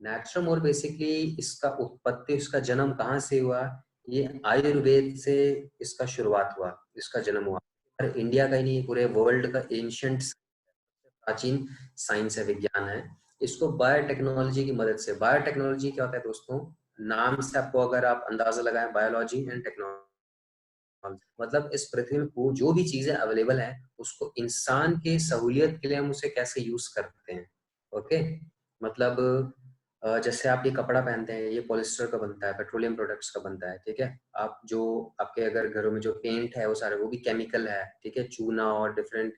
नेचुरोमोर basically इसका उत्पत्ति, इसका जन्म कहाँ से हुआ? ये आयुर्वेद से इसका शुरुआत हुआ, इसका जन्म हुआ। पर इंडिया का ही नहीं, पूरे वर्ल्ड का एंशिएंट प्राचीन साइंस है, विज्ञान है। इसको बायोटेक्नोलॉजी की मदद से, बायोटेक्नोलॉजी क्या होता है दोस्तों? नाम से आपको अगर आप अंदाजा लगाएं, बायोलॉजी एंड टेक्नोलॉजी, मतलब इस पृथ्वी में जो भी चीजें अवेलेबल है उसको इंसान के सहूलियत के लिए हम उसे कैसे यूज करते हैं। ओके, मतलब जैसे आप ये कपड़ा पहनते हैं, ये पॉलिस्टर का बनता है, पेट्रोलियम प्रोडक्ट्स का बनता है, ठीक है। आप जो आपके अगर घरों में जो पेंट है वो सारे वो भी केमिकल है, ठीक है, चूना और डिफरेंट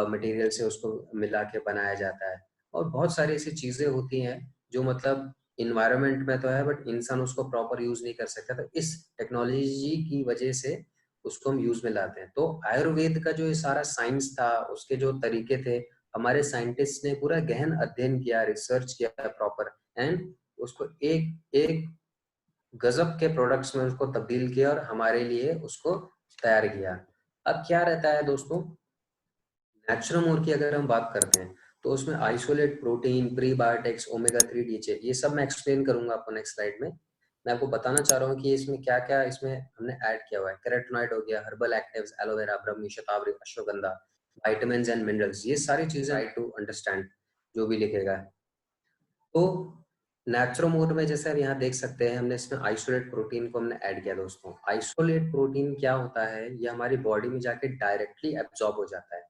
मटेरियल से उसको मिला के बनाया जाता है। और बहुत सारी ऐसी चीजें होती हैं जो मतलब इन्वायरमेंट में तो है बट इंसान उसको प्रॉपर यूज नहीं कर सकता, तो इस टेक्नोलॉजी की वजह से उसको हम यूज में लाते हैं। तो आयुर्वेद का जो ये सारा साइंस था, उसके जो तरीके थे, हमारे साइंटिस्ट ने पूरा गहन अध्ययन किया, रिसर्च किया प्रॉपर, एंड उसको एक एक गजब के प्रोडक्ट्स में उसको तब्दील किया और हमारे लिए उसको तैयार किया। अब क्या रहता है दोस्तों, नेचुरोमोर की अगर हम बात करते हैं तो उसमें isolate protein, prebiotics, omega 3 DHA, ये सब मैं एक्सप्लेन करूंगा आपको नेक्स्ट स्लाइड में। मैं आपको बताना चाह रहा हूँ कि इसमें क्या क्या इसमें हमने ऐड किया हुआ है। कैरोटीनॉइड हो गया, herbal actives, aloe vera, brahmi, shatavari, ashwagandha, vitamins and minerals, ये सारी चीजें आई टू अंडरस्टैंड जो भी लिखेगा। तो नेचुरोमोर में जैसे आप यहाँ देख सकते हैं, हमने इसमें आइसोलेट प्रोटीन को हमने ऐड किया दोस्तों। आइसोलेट प्रोटीन क्या होता है, ये हमारी बॉडी में जाके डायरेक्टली एब्जॉर्ब हो जाता है।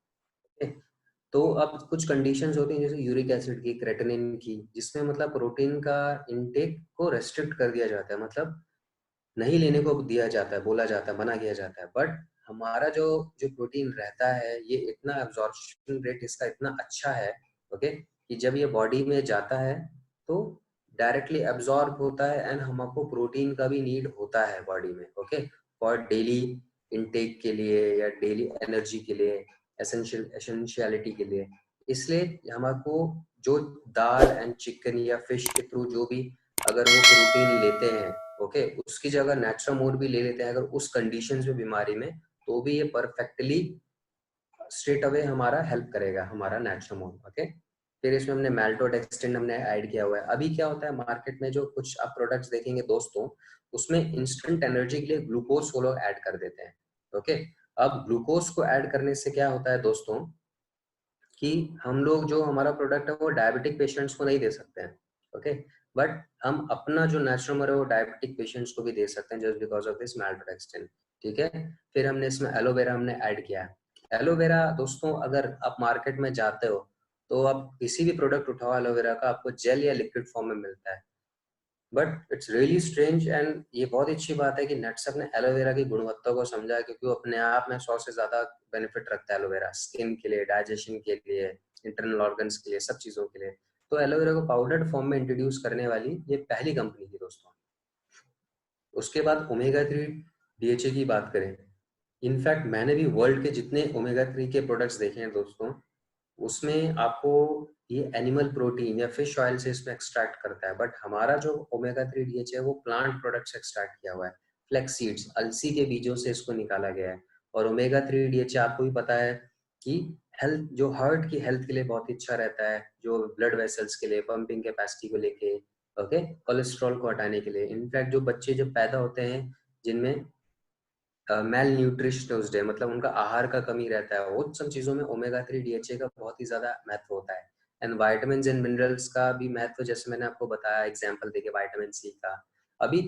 okay? तो अब कुछ कंडीशंस होती हैं, जैसे यूरिक एसिड की, क्रेटिनिन की, जिसमें मतलब प्रोटीन का इनटेक को रेस्ट्रिक्ट कर दिया जाता है, मतलब नहीं लेने को दिया जाता है, बोला जाता है, मना किया जाता है। बट हमारा जो जो प्रोटीन रहता है, ये इतना एब्जॉर्प्शन रेट इसका इतना अच्छा है, ओके, कि जब ये बॉडी में जाता है तो डायरेक्टली एब्जॉर्ब होता है, एंड हमको प्रोटीन का भी नीड होता है बॉडी में, ओके, फॉर डेली इनटेक के लिए या डेली एनर्जी के लिए, एसेंशियलिटी के लिए। इसलिए हमको जो दाल एंड चिकन या फिश के थ्रू जो भी अगर वो प्रोटीन लेते हैं, ओके, उसकी जगह नेचुरोमोर भी ले लेते हैं अगर उस कंडीशंस में, बीमारी में, तो भी ये परफेक्टली स्ट्रेट अवे हमारा हेल्प करेगा, हमारा नेचुरोमोर। ओके, फिर इसमें हमने मैल्टोडेक्स्ट्रिन हमने ऐड किया हुआ है। अभी क्या होता है मार्केट में, जो कुछ आप प्रोडक्ट्स देखेंगे दोस्तों, उसमें इंस्टेंट एनर्जी के लिए ग्लूकोज वो लोग ऐड कर देते हैं। ओके, अब ग्लूकोज को ऐड करने से क्या होता है दोस्तों, कि हम लोग जो हमारा प्रोडक्ट है वो डायबिटिक पेशेंट्स को नहीं दे सकते हैं, ओके, बट हम अपना जो नेचुरोमर है वो डायबिटिक पेशेंट्स को भी दे सकते हैं, जस्ट बिकॉज ऑफ दिस मैल्टोडेक्स्ट्रिन, ठीक है। फिर हमने इसमें एलोवेरा हमने ऐड किया है। एलोवेरा दोस्तों, अगर आप मार्केट में जाते हो तो आप किसी भी प्रोडक्ट उठाओ एलोवेरा का, आपको जेल या लिक्विड फॉर्म में मिलता है। But it's really strange, and ये बहुत अच्छी बात है कि नेटसप ने एलोवेरा की गुणवत्ता को समझा है, क्योंकि वो अपने आप में 100 से ज्यादा बेनिफिट रखता है एलोवेरा, स्किन के लिए, डाइजेशन के लिए, इंटरनल ऑर्गन्स के लिए, सब चीजों के लिए। तो एलोवेरा को पाउडर्ड फॉर्म में इंट्रोड्यूस करने वाली ये पहली कंपनी थी दोस्तों। उसके बाद ओमेगा 3 डीएचए की बात करें, इनफैक्ट मैंने भी वर्ल्ड के जितने ओमेगा 3 के प्रोडक्ट्स देखे हैं दोस्तों, उसमें आपको ये एनिमल प्रोटीन या फिश ऑयल से इसमें एक्सट्रैक्ट करता है, बट हमारा जो ओमेगा 3 डीएचए है वो प्लांट प्रोडक्ट से एक्सट्रैक्ट किया हुआ है। फ्लैक्स सीड्स, अलसी के बीजों से इसको निकाला गया है। और ओमेगा 3 डीएचए आपको भी पता है कि हेल्थ, जो हार्ट की हेल्थ के लिए बहुत ही अच्छा रहता है, जो ब्लड वेसल्स के लिए, पंपिंग कैपेसिटी को लेके, ओके, कोलेस्ट्रॉल को हटाने के लिए। इनफैक्ट जो बच्चे जब पैदा होते हैं जिनमें मेल न्यूट्रिशनिस्ट है, मतलब उनका आहार का कमी रहता है, वो सब चीजों में ओमेगा 3 डीएचए का बहुत ही ज्यादा महत्व होता है। एंड वाइटामिन एंड मिनरल्स का भी महत्व, जैसे मैंने आपको बताया एग्जांपल देके विटामिन सी का। अभी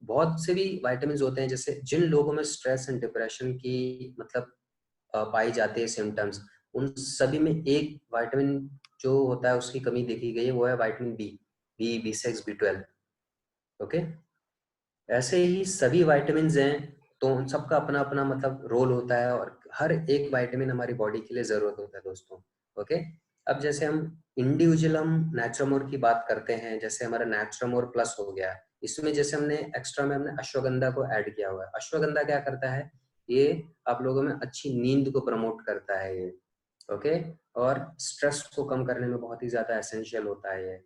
बहुत से भी विटामिन होते हैं, जैसे जिन लोगों में स्ट्रेस एंड डिप्रेशन की मतलब पाई जाती है सिम्टम्स, उन सभी में एक विटामिन जो होता है उसकी कमी देखी गई है, वो है विटामिन बी 6, बी 12। ओके, ऐसे ही सभी विटामिन हैं, तो उन सबका अपना अपना मतलब रोल होता है, और हर एक विटामिन हमारी बॉडी के लिए जरूरत होता है दोस्तों। ओके, अब जैसे हम इंडिविजुअल हम नेचुरोमोर की बात करते हैं, जैसे हमारा नेचुरोमोर प्लस हो गया, इसमें जैसे हमने एक्स्ट्रा में हमने अश्वगंधा को ऐड किया हुआ है। अश्वगंधा क्या करता है, ये आप लोगों में अच्छी नींद को प्रमोट करता है ये, ओके, और स्ट्रेस को कम करने में बहुत ही ज्यादा एसेंशियल होता है ये।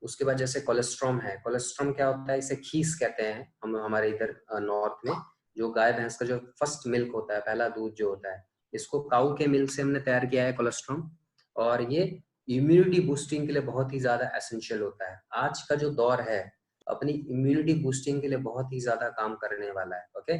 उसके बाद जैसे कोलेस्ट्रॉम है, कोलेस्ट्रॉम क्या होता है, इसे खीस कहते हैं हम हमारे इधर नॉर्थ में। जो गाय भैंस का जो फर्स्ट मिल्क होता है, पहला दूध जो होता है, इसको काऊ के मिल्क से हमने तैयार किया है कोलेस्ट्रॉम। और ये इम्यूनिटी बूस्टिंग के लिए बहुत ही ज्यादा एसेंशियल होता है। आज का जो दौर है अपनी इम्यूनिटी बूस्टिंग के लिए बहुत ही ज्यादा काम करने वाला है। ओके,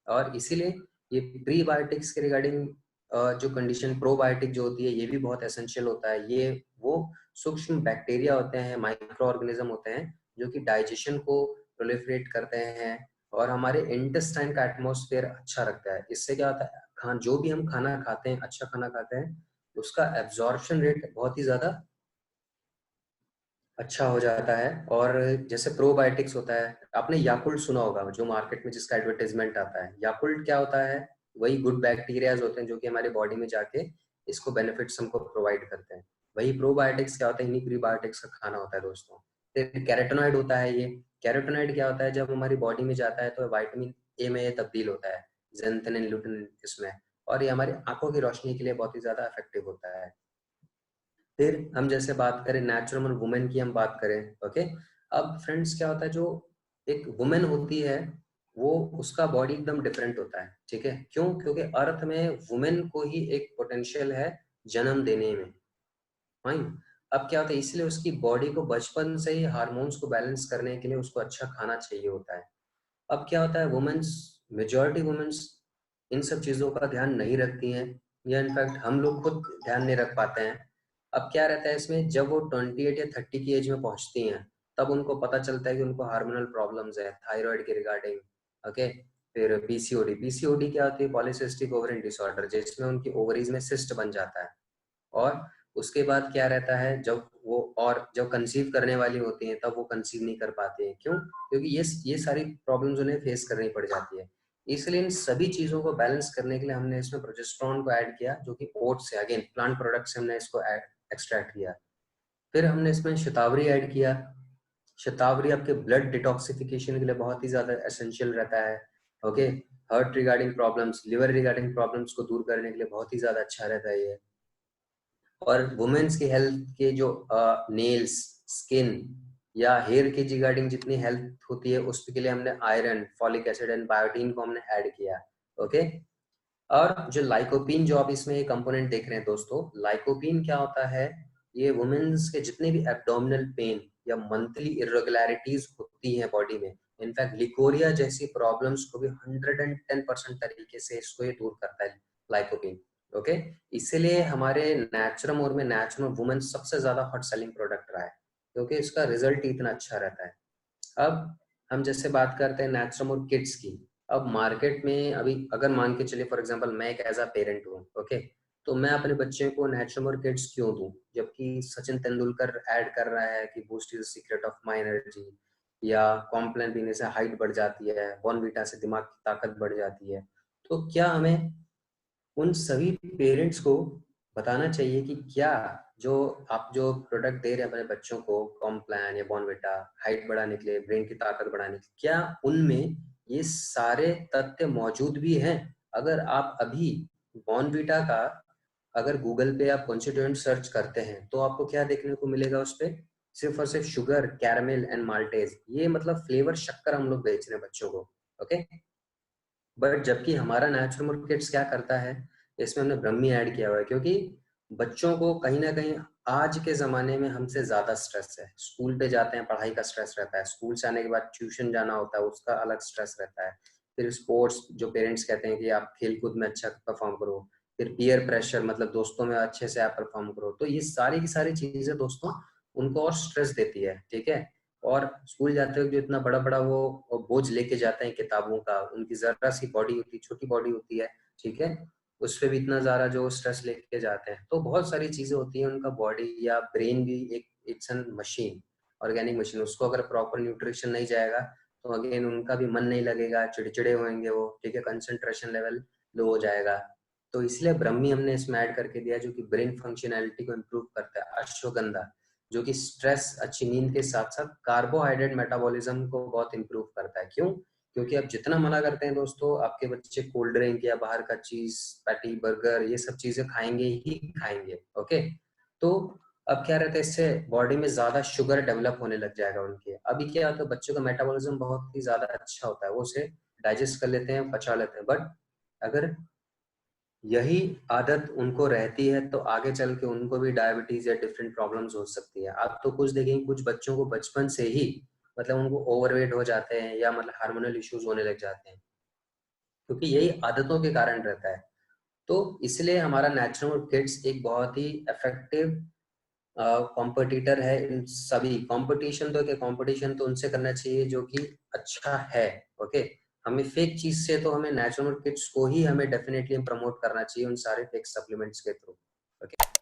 और इसीलिए ये प्रीबायोटिक्स के रिगार्डिंग जो कंडीशन प्रोबायोटिक जो होती है ये भी बहुत एसेंशियल होता है। ये वो सूक्ष्म बैक्टीरिया होते हैं, माइक्रो ऑर्गेनिज्म होते हैं जो कि डाइजेशन को प्रोलिफरेट करते हैं और हमारे इंटेस्टाइन का एटमॉस्फेयर अच्छा रखता है। इससे क्या होता है, जो भी हम खाना खाते हैं, अच्छा खाना खाते हैं, उसका एब्जॉर्प्शन रेट बहुत ही ज्यादा अच्छा हो जाता है। और जैसे प्रोबायोटिक्स होता है, आपने याकुल्ट सुना होगा जो मार्केट में जिसका एडवर्टाइजमेंट आता है। याकुल्ट क्या होता है, वही गुड बैक्टीरियाज होते हैं जो कि हमारे बॉडी में जाके इसको बेनिफिट्स हमको प्रोवाइड करते हैं। वही प्रोबायोटिक्स क्या होता है, इन्हीं प्रीबायोटिक्स का खाना होता है दोस्तों। फिर कैरोटीनॉइड होता है। ये कैरोटीनॉइड क्या होता है, जब हमारी बॉडी में जाता है तो वाइटामिन ए में ये तब्दील होता है, जेंथनिन लुटिन इसमें, और ये हमारी आंखों की रोशनी के लिए बहुत ही ज्यादा इफेक्टिव होता है। फिर हम जैसे बात करें नेचुरल और वुमेन की हम बात करें। ओके, अब फ्रेंड्स क्या होता है, जो एक वुमेन होती है वो उसका बॉडी एकदम डिफरेंट होता है। ठीक है, क्यों? क्योंकि अर्थ में वुमेन को ही एक पोटेंशियल है जन्म देने में। फाइन। अब क्या होता है, इसलिए उसकी बॉडी को बचपन से ही हार्मोन्स को बैलेंस करने के लिए उसको अच्छा खाना चाहिए होता है। अब क्या होता है, वुमेन्स, मेजॉरिटी वुमेन्स इन सब चीजों का ध्यान नहीं रखती हैं, या इनफैक्ट हम लोग खुद ध्यान नहीं रख पाते हैं। अब क्या रहता है इसमें, जब वो 28 या 30 की एज में पहुंचती हैं तब उनको पता चलता है कि उनको हार्मोनल प्रॉब्लम्स है थायराइड के रिगार्डिंग। ओके, फिर पीसीओडी। पीसीओडी क्या होती है, पॉलीसिस्टिक ओवरियन डिसऑर्डर, जिसमें उनकी ओवरीज में सिस्ट बन जाता है। और उसके बाद क्या रहता है, जब कंसीव करने वाली होती हैं तब वो कंसीव नहीं कर पाती हैं। क्यों? क्योंकि ये सारी प्रॉब्लम्स उन्हें फेस करनी पड़ जाती है। इसलिए इन सभी चीजों को बैलेंस करने के लिए हमने इसमें प्रोजेस्टेरोन को ऐड किया, जो कि ओट्स से, अगेन प्लांट प्रोडक्ट से हमने इसको एक्सट्रैक्ट किया। फिर हमने इसमें शतावरी ऐड किया। शतावरी आपके ब्लड डिटॉक्सिफिकेशन के लिए बहुत ही ज्यादा एसेंशियल रहता है। Okay, heart regarding problems, liver regarding problems को दूर करने के लिए बहुत ही ज्यादा अच्छा रहता है ये। और वुमेन्स की हेल्थ के जो नेल्स, स्किन या हेयर की रिगार्डिंग जितनी हेल्थ होती है उसके लिए हमने iron, folic acid and biotin को हमने ऐड किया। ओके, और जो लाइकोपीन, जो आप इसमें ये कंपोनेंट देख रहे हैं दोस्तों, लाइकोपीन क्या होता है, ये वुमेन्स के जितने भी एब्डोमिनल पेन या मंथली इरेगुलरिटीज होती हैं बॉडी में, इनफैक्ट लिकोरिया जैसी प्रॉब्लम्स को भी 110% तरीके से इसको ये दूर करता है लाइकोपीन। ओके, इसीलिए हमारे नेचुरम में नेचुरम वुमेन सबसे ज्यादा हॉट सेलिंग प्रोडक्ट रहा है, क्योंकि इसका रिजल्ट ही इतना अच्छा रहता है। अब हम जैसे बात करते हैं नेचुरम और किड्स की। अब मार्केट में अभी अगर मान के चलिए फॉर एग्जांपल मैं एक एज अ पेरेंट हूँ, ओके, तो मैं अपने बच्चे को नेचुरम और किड्स क्यों दूं, जबकि सचिन तेंदुलकर ऐड कर रहा है कि boost is secret of my energy, या कॉम्प्लान पीने से हाइट बढ़ जाती है, बॉर्नवीटा से दिमाग की ताकत बढ़ जाती है। तो क्या हमें उन सभी पेरेंट्स को बताना चाहिए कि क्या जो आप जो प्रोडक्ट दे रहे हैं अपने बच्चों को, कॉम्प्लान या बॉर्नविटा, हाइट बढ़ाने के लिए, ब्रेन की ताकत बढ़ाने के लिए, क्या उनमें ये सारे तथ्य मौजूद भी हैं? अगर आप अभी बॉर्नविटा का अगर गूगल पे आप कॉन्स्टिट्यूएंट सर्च करते हैं तो आपको क्या देखने को मिलेगा, उस पे सिर्फ और सिर्फ शुगर, कैरमेल एंड माल्टेज, ये मतलब फ्लेवर शक्कर हम लोग बेच रहे हैं बच्चों को। ओके, बट जबकि हमारा नेचुरल किड्स क्या करता है, इसमें हमने ब्रह्मी ऐड किया हुआ है, क्योंकि बच्चों को कहीं ना कहीं आज के जमाने में हमसे ज्यादा स्ट्रेस है। स्कूल पे जाते हैं, पढ़ाई का स्ट्रेस रहता है, स्कूल से आने के बाद ट्यूशन जाना होता है, उसका अलग स्ट्रेस रहता है। फिर स्पोर्ट्स, जो पेरेंट्स कहते हैं कि आप खेल कूद में अच्छा परफॉर्म करो। फिर पीयर प्रेशर, मतलब दोस्तों में अच्छे से आप परफॉर्म करो। तो ये सारी की सारी चीजें दोस्तों उनको और स्ट्रेस देती है। ठीक है, और स्कूल जाते हुए जो इतना बड़ा बड़ा वो बोझ लेके जाते हैं किताबों का, उनकी जरा सी बॉडी होती है, छोटी बॉडी होती है, ठीक है, उस पे भी इतना ज्यादा जो स्ट्रेस लेके जाते हैं। तो बहुत सारी चीजें होती हैं, उनका बॉडी या ब्रेन भी एक it's an machine, organic machine, उसको अगर प्रॉपर न्यूट्रिशन नहीं जाएगा तो अगेन उनका भी मन नहीं लगेगा, चिड़चिड़े होंगे वो, ठीक है, कंसंट्रेशन लेवल लो हो जाएगा। तो इसलिए ब्रह्मी हमने इसमें ऐड करके दिया, जो कि ब्रेन फंक्शनैलिटी को इम्प्रूव करता है। अश्वगंधा, जो कि स्ट्रेस, अच्छी नींद के साथ साथ कार्बोहाइड्रेट मेटाबॉलिज्म को बहुत इंप्रूव करता है। क्यों? क्योंकि आप जितना मना करते हैं दोस्तों, आपके बच्चे कोल्ड ड्रिंक या बाहर का चीज, पैटी, बर्गर, ये सब चीजें खाएंगे ही खाएंगे। ओके, तो अब क्या रहता है, इससे बॉडी में ज्यादा शुगर डेवलप होने लग जाएगा उनके। अभी क्या होता है, बच्चों का मेटाबॉलिज्म बहुत ही ज्यादा अच्छा होता है, वो उसे डाइजेस्ट कर लेते हैं, पचा लेते हैं। बट अगर यही आदत उनको रहती है तो आगे चल के उनको भी डायबिटीज या डिफरेंट प्रॉब्लम्स हो सकती है। आप तो कुछ देखेंगे कुछ बच्चों को बचपन से ही मतलब उनको ओवरवेट हो जाते हैं या मतलब हार्मोनल इश्यूज होने लग जाते हैं, क्योंकि यही आदतों के कारण रहता है। तो इसलिए हमारा नेचुरल किड्स एक बहुत ही इफेक्टिव कॉम्पिटिटर है इन सभी कंपटीशन। तो क्या कंपटीशन तो उनसे करना चाहिए जो कि अच्छा है। ओके, हमें फेक चीज से तो हमें नेचुरल किड्स को ही हमें डेफिनेटली प्रमोट करना चाहिए उन सारे फेक सप्लीमेंट्स के थ्रू। ओके।